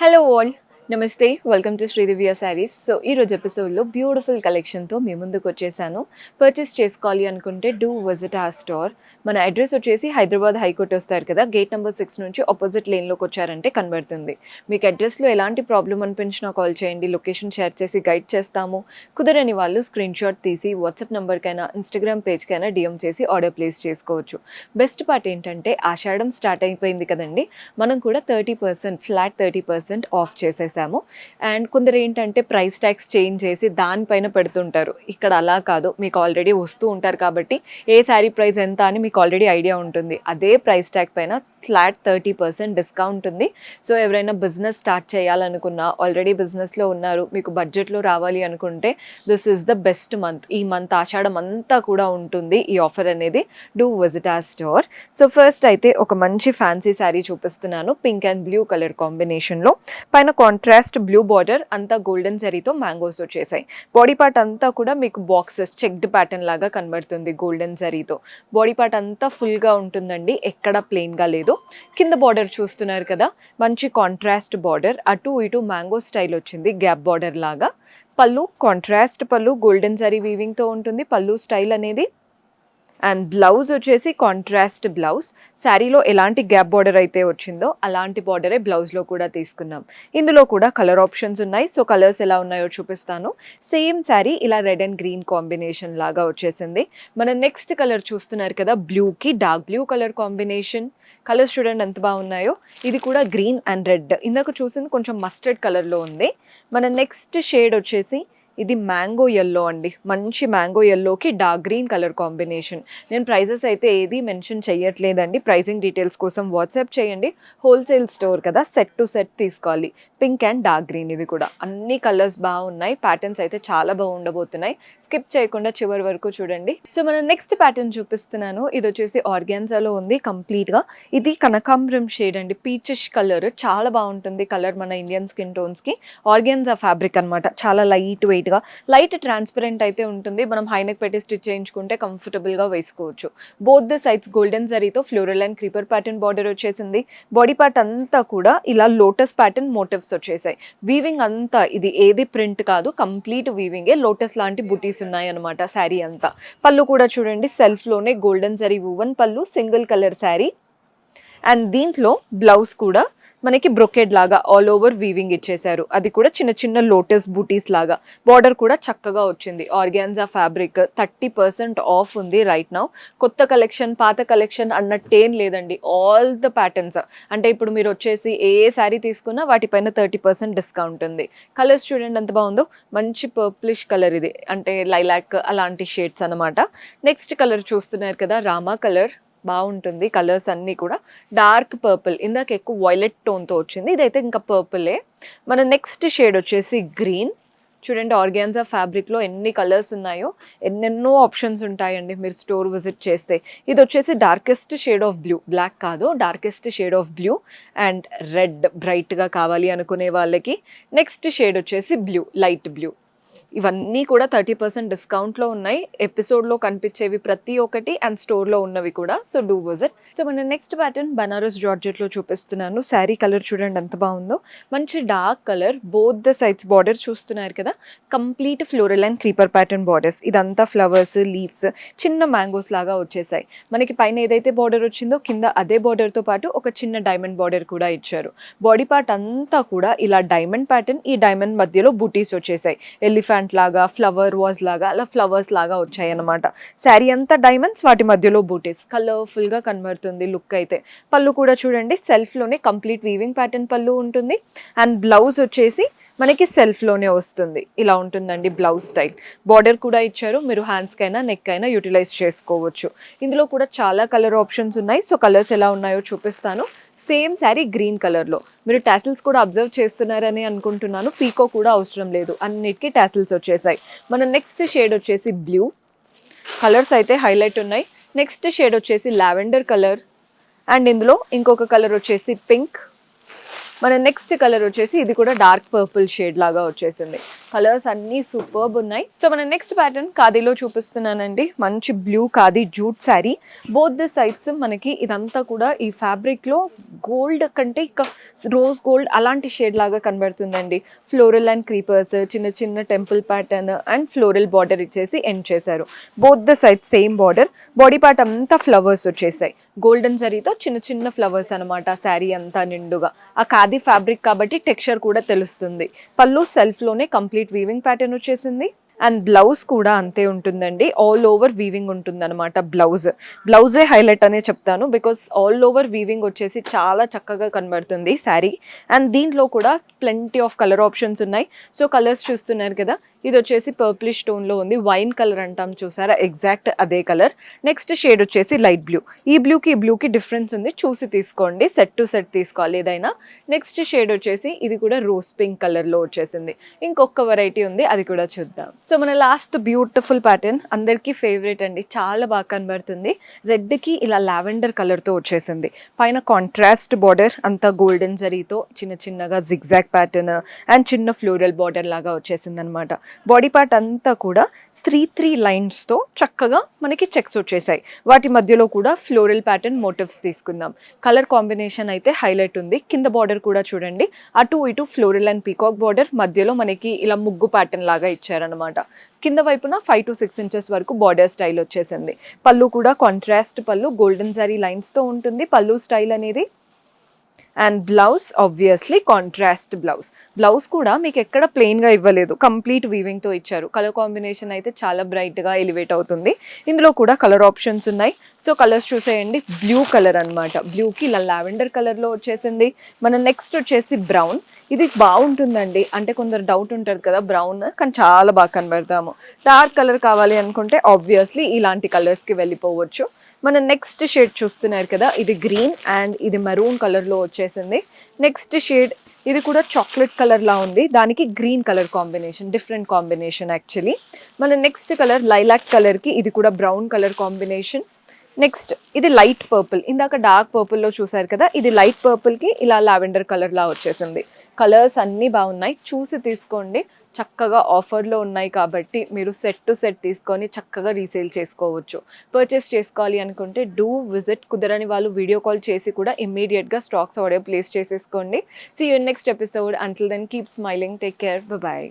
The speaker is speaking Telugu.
హలో ఆల్, నమస్తే. Welcome to Sridivya saris. So ఈరోజు ఎపిసోడ్లో బ్యూటిఫుల్ కలెక్షన్తో మీ ముందుకు వచ్చేసాను. పర్చేస్ చేసుకోవాలి అనుకుంటే డూ విజిట్ ఆ స్టోర్. మన అడ్రస్ వచ్చేసి హైదరాబాద్ హైకోర్ట్ వస్తారు కదా, గేట్ నెంబర్ 6 నుంచి ఆపోజిట్ లేన్లోకి వచ్చారంటే కనబడుతుంది. మీకు అడ్రస్లో ఎలాంటి ప్రాబ్లం అనిపించినా కాల్ చేయండి, లొకేషన్ షేర్ చేసి గైడ్ చేస్తాము. కుదరని వాళ్ళు స్క్రీన్ షాట్ తీసి వాట్సాప్ నెంబర్కైనా ఇన్స్టాగ్రామ్ పేజ్కైనా డిఎం చేసి ఆర్డర్ ప్లేస్ చేసుకోవచ్చు. బెస్ట్ పార్ట్ ఏంటంటే ఆషాఢం స్టార్ట్ అయిపోయింది కదండి, మనం కూడా 30% ఫ్లాట్ 30% ఆఫ్ చేసేసాము. అండ్ కొందరు ఏంటంటే ప్రైస్ ట్యాగ్స్ చేంజ్ చేసి దానిపైన పెడుతుంటారు. ఇక్కడ అలా కాదు, మీకు ఆల్రెడీ వస్తూ ఉంటారు కాబట్టి ఏ శారీ ప్రైస్ ఎంత అని మీకు ఆల్రెడీ ఐడియా ఉంటుంది. అదే ప్రైస్ ట్యాగ్ పైన ఫ్లాట్ 30% డిస్కౌంట్ ఉంది. సో ఎవరైనా బిజినెస్ స్టార్ట్ చేయాలనుకున్నా, ఆల్రెడీ బిజినెస్లో ఉన్నారు, మీకు బడ్జెట్లో రావాలి అనుకుంటే this is the best month. ఈ మంత్ ఆషాఢం అంతా కూడా ఉంటుంది ఈ ఆఫర్ అనేది. డూ విజిట్ ఆ స్టోర్. సో ఫస్ట్ అయితే ఒక మంచి ఫ్యాన్సీ శారీ చూపిస్తున్నాను, పింక్ అండ్ బ్లూ కలర్ కాంబినేషన్లో. పైన కాంట్రాస్ట్ బ్లూ బార్డర్, అంతా గోల్డెన్ జరీతో మ్యాంగోస్ వచ్చేసాయి. బాడీ పార్ట్ అంతా కూడా మీకు బాక్సెస్ చెక్డ్ ప్యాటర్న్ లాగా కనబడుతుంది గోల్డెన్ జరీతో. బాడీ పార్ట్ అంతా ఫుల్గా ఉంటుందండి, ఎక్కడ ప్లెయిన్గా లేదు. కింద బార్డర్ చూస్తున్నారు కదా, మంచి కాంట్రాస్ట్ బార్డర్, అటు ఇటు మ్యాంగో స్టైల్ వచ్చింది, గ్యాప్ బార్డర్ లాగా. పళ్ళు కాంట్రాస్ట్ పళ్ళు, గోల్డెన్ జరీ వీవింగ్తో ఉంటుంది పళ్ళు స్టైల్ అనేది. అండ్ బ్లౌజ్ వచ్చేసి కాంట్రాస్ట్ బ్లౌజ్. శారీలో ఎలాంటి గ్యాప్ బార్డర్ అయితే వచ్చిందో అలాంటి బార్డరే బ్లౌజ్లో కూడా తీసుకున్నాం. ఇందులో కూడా కలర్ ఆప్షన్స్ ఉన్నాయి. సో కలర్స్ ఎలా ఉన్నాయో చూపిస్తాను. సేమ్ శారీ ఇలా రెడ్ అండ్ గ్రీన్ కాంబినేషన్ లాగా వచ్చేసింది. మన నెక్స్ట్ కలర్ చూస్తున్నారు కదా, బ్లూకి dark blue colour combination. Colours చూడండి ఎంత బాగున్నాయో. ఇది కూడా గ్రీన్ అండ్ రెడ్, ఇందాక చూసింది కొంచెం మస్టర్డ్ కలర్లో ఉంది. మన నెక్స్ట్ షేడ్ వచ్చేసి ఇది మ్యాంగో ఎల్లో అండి, మంచి మ్యాంగో ఎల్లోకి డార్క్ గ్రీన్ కలర్ కాంబినేషన్. నేను ప్రైజెస్ అయితే ఏది మెన్షన్ చేయట్లేదండి, ప్రైజింగ్ డీటెయిల్స్ కోసం వాట్సాప్ చేయండి. హోల్సేల్ స్టోర్ కదా, సెట్ టు సెట్ తీసుకోవాలి. పింక్ అండ్ డార్క్ గ్రీన్, ఇవి కూడా అన్ని కలర్స్ బాగున్నాయి. ప్యాటర్న్స్ అయితే చాలా బాగుండబోతున్నాయి. స్కిప్ చేయకుండా చివరి వరకు చూడండి. సో మన నెక్స్ట్ ప్యాటర్న్ చూపిస్తున్నాను. ఇది వచ్చేసి ఆర్గాన్జాలో ఉంది కంప్లీట్గా. ఇది కనకాంబరం షేడ్ అండి, పీచిష్ కలర్, చాలా బాగుంటుంది కలర్ మన ఇండియన్ స్కిన్ టోన్స్కి. ఆర్గాన్జా ఫ్యాబ్రిక్ అనమాట, చాలా లైట్ వెయిట్గా, లైట్ ట్రాన్స్పరెంట్ అయితే ఉంటుంది. మనం హైనెక్ పెట్టి స్టిచ్ చేయించుకుంటే కంఫర్టబుల్గా వేసుకోవచ్చు. బోత్ ద సైడ్స్ గోల్డెన్ జరీతో floral and creeper pattern border వచ్చేసింది. బాడీ పార్ట్ అంతా కూడా ఇలా లోటస్ ప్యాటర్న్ మోటివ్స్ వచ్చేసాయి. వీవింగ్ అంతా ఇది ఏది ప్రింట్ కాదు, కంప్లీట్ వీవింగే, లోటస్ లాంటి బుటీస్ ఉన్నాయి అనమాట శారీ అంతా. పళ్ళు కూడా చూడండి, సెల్ఫ్ లోనే గోల్డెన్ జరీ వువెన్ పళ్ళు, సింగిల్ కలర్ శారీ. అండ్ దీంట్లో బ్లౌజ్ కూడా మనకి బ్రొకెడ్ లాగా ఆల్ ఓవర్ వీవింగ్ ఇచ్చేసారు. అది కూడా చిన్న చిన్న లోటస్ బూటీస్ లాగా. బార్డర్ కూడా చక్కగా వచ్చింది. ఆర్గాన్జా ఫ్యాబ్రిక్ 30% ఆఫ్ ఉంది రైట్ నౌ. కొత్త కలెక్షన్ పాత కలెక్షన్ అన్నట్టేం లేదండి, ఆల్ ద ప్యాటర్న్స్. అంటే ఇప్పుడు మీరు వచ్చేసి ఏ శారీ తీసుకున్నా వాటిపైన 30% డిస్కౌంట్ ఉంది. కలర్స్ చూడండి ఎంత బాగుందో, మంచి పర్ప్లిష్ కలర్ ఇది, అంటే లైలాక్ అలాంటి షేడ్స్ అనమాట. నెక్స్ట్ కలర్ చూస్తున్నారు కదా, రామా కలర్, బాగుంటుంది. కలర్స్ అన్నీ కూడా డార్క్ పర్పుల్, ఇందాక ఎక్కువ వైలెట్ టోన్తో వచ్చింది, ఇదైతే ఇంకా పర్పులే. మన నెక్స్ట్ షేడ్ వచ్చేసి గ్రీన్. చూడండి ఆర్గాన్జా ఫ్యాబ్రిక్లో ఎన్ని కలర్స్ ఉన్నాయో, ఎన్నెన్నో ఆప్షన్స్ ఉంటాయండి మీరు స్టోర్ విజిట్ చేస్తే. ఇది వచ్చేసి darkest shade of blue, black కాదు, darkest shade of blue and red, బ్రైట్గా కావాలి అనుకునే వాళ్ళకి. నెక్స్ట్ షేడ్ వచ్చేసి బ్లూ, లైట్ బ్లూ. ఇవన్నీ కూడా 30% డిస్కౌంట్లో ఉన్నాయి. ఎపిసోడ్లో కనిపించేవి ప్రతి ఒక్కటి అండ్ స్టోర్లో ఉన్నవి కూడా. So do visit. సో మన నెక్స్ట్ ప్యాటర్న్ బనారస్ జార్జెట్లో చూపిస్తున్నాను. శారీ కలర్ చూడండి ఎంత బాగుందో, మంచి dark colour. Both the sides border చూస్తున్నారు కదా, complete floral and creeper pattern borders. ఇదంతా ఫ్లవర్స్, లీవ్స్, చిన్న మ్యాంగోస్ లాగా వచ్చేసాయి. మనకి పైన ఏదైతే బార్డర్ వచ్చిందో కింద అదే బార్డర్తో పాటు ఒక చిన్న డైమండ్ బార్డర్ కూడా ఇచ్చారు. బాడీ పార్ట్ అంతా కూడా ఇలా డైమండ్ ప్యాటర్న్, ఈ డైమండ్ మధ్యలో బూటీస్ వచ్చేసాయి. ఎలిఫెంట్ లాగా, ఫ్లవర్ వాజ్ లాగా, అలా ఫ్లవర్స్ లాగా వచ్చాయి అనమాట. శారీ అంతా డైమండ్స్, వాటి మధ్యలో బూటీస్, కలర్ఫుల్ గా కనబడుతుంది లుక్ అయితే. పళ్ళు కూడా చూడండి, సెల్ఫ్ లోనే కంప్లీట్ వీవింగ్ ప్యాటర్న్ పళ్ళు ఉంటుంది. అండ్ బ్లౌజ్ వచ్చేసి మనకి సెల్ఫ్ లోనే వస్తుంది, ఇలా ఉంటుందండి బ్లౌజ్ స్టైల్. బార్డర్ కూడా ఇచ్చారు, మీరు హ్యాండ్స్ కైనా నెక్ అయినా యూటిలైజ్ చేసుకోవచ్చు. ఇందులో కూడా చాలా కలర్ ఆప్షన్స్ ఉన్నాయి. సో కలర్స్ ఎలా ఉన్నాయో చూపిస్తాను. సేమ్ శారీ గ్రీన్ కలర్లో. మీరు టాసిల్స్ కూడా అబ్జర్వ్ చేస్తున్నారని అనుకుంటున్నాను. పీకో కూడా అవసరం లేదు, అన్నిటికీ టాసిల్స్ వచ్చేసాయి. మన నెక్స్ట్ షేడ్ వచ్చేసి బ్లూ. కలర్స్ అయితే హైలైట్ ఉన్నాయి. నెక్స్ట్ షేడ్ వచ్చేసి లావెండర్ కలర్. అండ్ ఇందులో ఇంకొక కలర్ వచ్చేసి పింక్. మన నెక్స్ట్ కలర్ వచ్చేసి ఇది కూడా డార్క్ పర్పుల్ షేడ్ లాగా వచ్చేసింది. కలర్స్ అన్నీ సూపర్బ్ ఉన్నాయి. సో మన నెక్స్ట్ ప్యాటర్న్ ఖాదీలో చూపిస్తున్నానండి. మంచి blue khadi jute sari. Both the sides మనకి ఇదంతా కూడా ఈ ఫ్యాబ్రిక్లో గోల్డ్ కంటే ఇక రోజ్ గోల్డ్ అలాంటి షేడ్ లాగా కనబడుతుందండి. ఫ్లోరల్ అండ్ క్రీపర్స్, చిన్న చిన్న temple pattern and floral border ఇచ్చేసి ఎండ్ చేశారు. Both the sides same border. Body part అంతా ఫ్లవర్స్ వచ్చేసాయి. గోల్డెన్ జరీతో చిన్న చిన్న ఫ్లవర్స్ అనమాట. శారీ అంతా నిండుగా ఆ ఖాదీ ఫ్యాబ్రిక్ కాబట్టి టెక్స్చర్ కూడా తెలుస్తుంది. పళ్ళు సెల్ఫ్లోనే కంప్లీట్ వీవింగ్ ప్యాటర్న్ వచ్చేసింది. అండ్ బ్లౌజ్ కూడా అంతే ఉంటుందండి. ఆల్ ఓవర్ వీవింగ్ ఉంటుందన్నమాట. బ్లౌజే హైలైట్ అనే చెప్తాను, బికాస్ ఆల్ ఓవర్ వీవింగ్ వచ్చేసి చాలా చక్కగా కనబడుతుంది శారీ. అండ్ దీంట్లో కూడా ప్లెంటీ ఆఫ్ కలర్ ఆప్షన్స్ ఉన్నాయి. సో కలర్స్ చూస్తున్నారు కదా, ఇది వచ్చేసి పర్ప్లిష్ టోన్లో ఉంది. వైన్ కలర్ అంటాం చూసారా, ఎగ్జాక్ట్ అదే కలర్. నెక్స్ట్ షేడ్ వచ్చేసి లైట్ బ్లూ. ఈ బ్లూకి డిఫరెన్స్ ఉంది, చూసి తీసుకోండి. సెట్ టు సెట్ తీసుకోవాలి ఏదైనా. నెక్స్ట్ షేడ్ వచ్చేసి ఇది కూడా రోజ్ పింక్ కలర్లో వచ్చేసింది. ఇంకొక వెరైటీ ఉంది, అది కూడా చూద్దాం. సో మన లాస్ట్ బ్యూటిఫుల్ ప్యాటర్న్ అందరికీ ఫేవరెట్ అండి. చాలా బాగా కనబడుతుంది. రెడ్కి ఇలా లావెండర్ కలర్తో వచ్చేసింది. పైన కాంట్రాస్ట్ బార్డర్ అంతా గోల్డెన్ జరీతో చిన్న చిన్నగా జిగ్జాగ్ ప్యాటర్న్ అండ్ చిన్న ఫ్లోరల్ బార్డర్ లాగా వచ్చేసింది అనమాట. బాడీ పార్ట్ అంతా కూడా 3 లైన్స్తో చక్కగా మనకి చెక్స్ వచ్చేసాయి. వాటి మధ్యలో కూడా ఫ్లోరల్ ప్యాటర్న్ మోటివ్స్ తీసుకుందాం. కలర్ కాంబినేషన్ అయితే హైలైట్ ఉంది. కింద బార్డర్ కూడా చూడండి, అటు ఇటు ఫ్లోరల్ అండ్ పీకాక్ బార్డర్, మధ్యలో మనకి ఇలా ముగ్గు ప్యాటర్న్ లాగా ఇచ్చారనమాట. కింద వైపున 5 to 6 ఇంచెస్ వరకు బార్డర్ స్టైల్ వచ్చేసింది. పళ్ళు కూడా కాంట్రాస్ట్ పళ్ళు, గోల్డెన్ జరీ లైన్స్తో ఉంటుంది పళ్ళు స్టైల్ అనేది. And blouse obviously contrast blouse కూడా మీకు ఎక్కడ ప్లెయిన్గా ఇవ్వలేదు, కంప్లీట్ వీవింగ్తో ఇచ్చారు. కలర్ కాంబినేషన్ అయితే చాలా బ్రైట్గా ఎలివేట్ అవుతుంది. ఇందులో కూడా కలర్ ఆప్షన్స్ ఉన్నాయి. సో కలర్స్ చూసేయండి. బ్లూ కలర్ అనమాట. బ్లూకి ఇలా లావెండర్ కలర్లో వచ్చేసింది. మన నెక్స్ట్ వచ్చేసి బ్రౌన్. ఇది బాగుంటుందండి, అంటే కొందరు డౌట్ ఉంటుంది కదా బ్రౌన్, కానీ చాలా బాగా కనబడతాము. డార్క్ కలర్ కావాలి అనుకుంటే ఆబ్వియస్లీ ఇలాంటి కలర్స్కి వెళ్ళిపోవచ్చు. మన నెక్స్ట్ షేడ్ చూస్తున్నారు కదా, ఇది గ్రీన్ అండ్ ఇది మెరూన్ కలర్లో వచ్చేసింది. నెక్స్ట్ షేడ్ ఇది కూడా చాక్లెట్ కలర్లా ఉంది, దానికి green colour combination, different combination actually. మన నెక్స్ట్ కలర్ లైలాక్ కలర్కి ఇది కూడా బ్రౌన్ కలర్ కాంబినేషన్. నెక్స్ట్ ఇది లైట్ పర్పుల్. ఇందాక డార్క్ పర్పుల్లో చూసారు కదా, ఇది లైట్ పర్పుల్కి ఇలా లావెండర్ కలర్లా వచ్చేసింది. కలర్స్ అన్నీ బాగున్నాయి, చూసి తీసుకోండి. చక్కగా ఆఫర్లో ఉన్నాయి కాబట్టి మీరు సెట్ టు సెట్ తీసుకొని చక్కగా రీసేల్ చేసుకోవచ్చు. పర్చేస్ చేసుకోవాలి అనుకుంటే డూ విజిట్. కుదరని వాళ్ళు వీడియో కాల్ చేసి కూడా ఇమ్మీడియట్గా స్టాక్స్ ఆర్డర్ ప్లేస్ చేసేసుకోండి. See you in next episode. Until then keep smiling. Take care. Bye.